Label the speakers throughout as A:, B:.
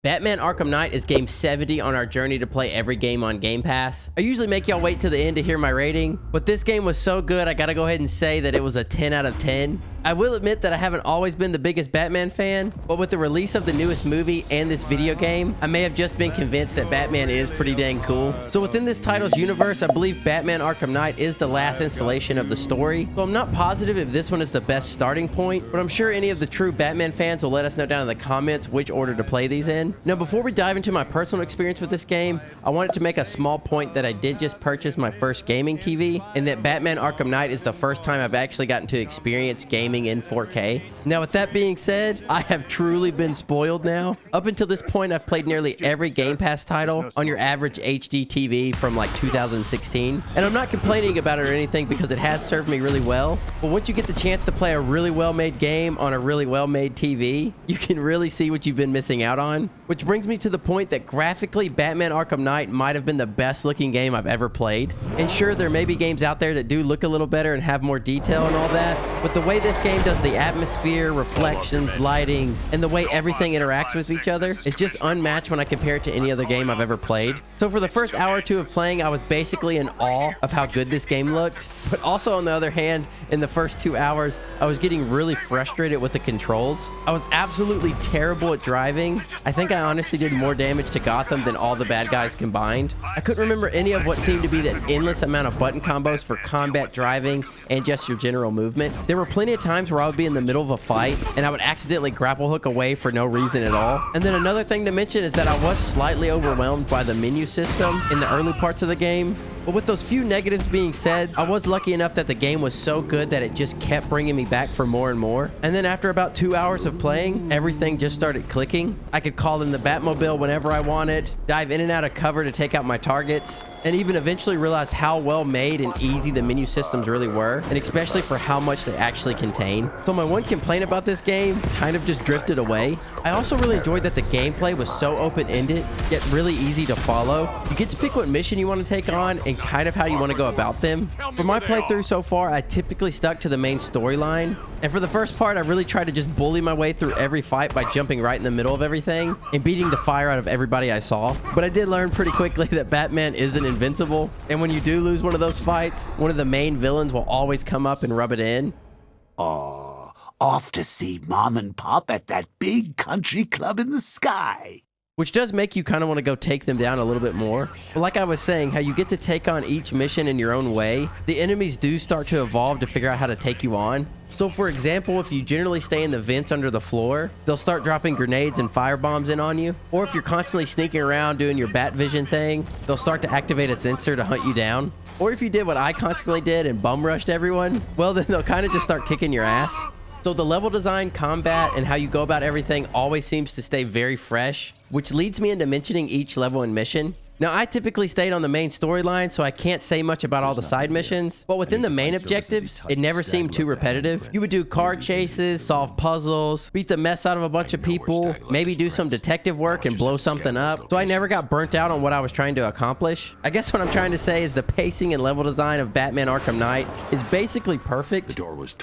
A: Batman Arkham Knight is game 70 on our journey to play every game on Game Pass. I usually make y'all wait till the end to hear my rating, but this game was so good I gotta go ahead and say that it was a 10 out of 10. I will admit that I haven't always been the biggest Batman fan, but with the release of the newest movie and this video game, I may have just been convinced that Batman is pretty dang cool. So within this title's universe, I believe Batman Arkham Knight is the last installation of the story. So I'm not positive if this one is the best starting point, but I'm sure any of the true Batman fans will let us know down in the comments which order to play these in. Now, before we dive into my personal experience with this game, I wanted to make a small point that I did just purchase my first gaming TV, and that Batman Arkham Knight is the first time I've actually gotten to experience gaming in 4K. Now, with that being said, I have truly been spoiled now. Up until this point, I've played nearly every Game Pass title on your average HD TV from like 2016. And I'm not complaining about it or anything because it has served me really well. But once you get the chance to play a really well-made game on a really well-made TV, you can really see what you've been missing out on. Which brings me to the point that graphically, Batman Arkham Knight might have been the best looking game I've ever played. And sure, there may be games out there that do look a little better and have more detail and all that, but the way this game does the atmosphere, reflections, lightings, and the way everything interacts with each other is just unmatched when I compare it to any other game I've ever played. So for the first hour or two of playing, I was basically in awe of how good this game looked. But also, on the other hand, in the first 2 hours, I was getting really frustrated with the controls. I was absolutely terrible at driving. I think I honestly did more damage to Gotham than all the bad guys combined. I couldn't remember any of what seemed to be that endless amount of button combos for combat, driving, and just your general movement. There were plenty of times where I would be in the middle of a fight and I would accidentally grapple hook away for no reason at all. And then another thing to mention is that I was slightly overwhelmed by the menu system in the early parts of the game. But with those few negatives being said, I was lucky enough that the game was so good that it just kept bringing me back for more and more. And then after about 2 hours of playing, everything just started clicking. I could call in the Batmobile whenever I wanted, dive in and out of cover to take out my targets, and even eventually realize how well made and easy the menu systems really were, and especially for how much they actually contain. So my one complaint about this game kind of just drifted away. I also really enjoyed that the gameplay was so open-ended, yet really easy to follow. You get to pick what mission you want to take on and kind of how you want to go about them. For my playthrough so far, I typically stuck to the main storyline, and for the first part, I really tried to just bully my way through every fight by jumping right in the middle of everything and beating the fire out of everybody I saw. But I did learn pretty quickly that Batman isn't invincible, and when you do lose one of those fights, one of the main villains will always come up and rub it in.
B: Oh, off to see Mom and Pop at that big country club in the sky.
A: Which does make you kind of want to go take them down a little bit more. But like I was saying, how you get to take on each mission in your own way, the enemies do start to evolve to figure out how to take you on. So for example, if you generally stay in the vents under the floor, they'll start dropping grenades and fire bombs in on you. Or if you're constantly sneaking around doing your bat vision thing, they'll start to activate a sensor to hunt you down. Or if you did what I constantly did and bum rushed everyone, well then they'll kind of just start kicking your ass. So the level design, combat, and how you go about everything always seems to stay very fresh, which leads me into mentioning each level and mission. Now, I typically stayed on the main storyline, so I can't say much about all the side missions, but within the main objectives, it never seemed too repetitive. You would do car chases, solve puzzles, beat the mess out of a bunch of people, maybe do some detective work and blow something up, so I never got burnt out on what I was trying to accomplish. I guess what I'm trying to say is the pacing and level design of Batman Arkham Knight is basically perfect.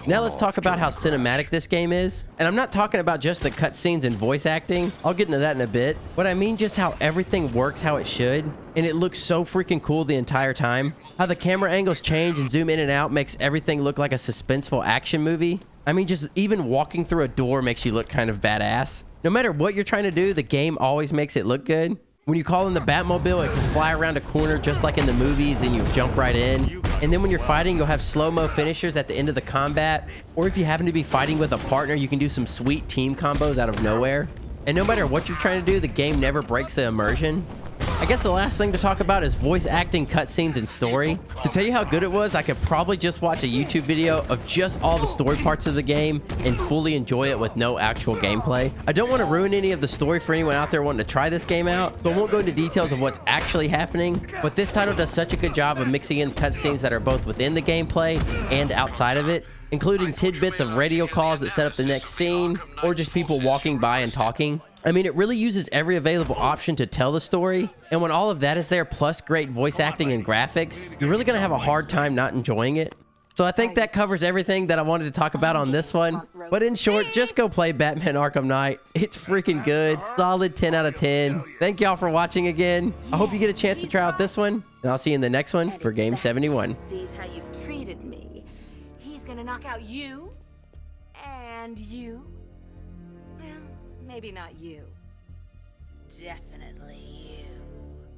A: Now let's talk about how cinematic this game is, and I'm not talking about just the cutscenes and voice acting. I'll get into that in a bit, but I mean just how everything works how it should. And it looks so freaking cool the entire time. How the camera angles change and zoom in and out makes everything look like a suspenseful action movie. I mean, just even walking through a door makes you look kind of badass. No matter what you're trying to do, the game always makes it look good. When you call in the Batmobile, it can fly around a corner just like in the movies, and you jump right in. And then when you're fighting, you'll have slow-mo finishers at the end of the combat. Or if you happen to be fighting with a partner, you can do some sweet team combos out of nowhere. And no matter what you're trying to do, the game never breaks the immersion. I guess the last thing to talk about is voice acting, cutscenes, and story. To tell you how good it was, I could probably just watch a YouTube video of just all the story parts of the game and fully enjoy it with no actual gameplay. I don't want to ruin any of the story for anyone out there wanting to try this game out, so I won't go into details of what's actually happening, but this title does such a good job of mixing in cutscenes that are both within the gameplay and outside of it, including tidbits of radio calls that set up the next scene, or just people walking by and talking. I mean, it really uses every available option to tell the story, and when all of that is there, plus great voice acting and graphics, you're really going to have a hard time not enjoying it. So I think that covers everything that I wanted to talk about on this one. But in short, just go play Batman Arkham Knight. It's freaking good. Solid 10 out of 10. Thank y'all for watching again. I hope you get a chance to try out this one. And I'll see you in the next one for Game 71.
C: Sees how you've treated me. He's gonna knock out you. And you. Well, maybe not you. Definitely you.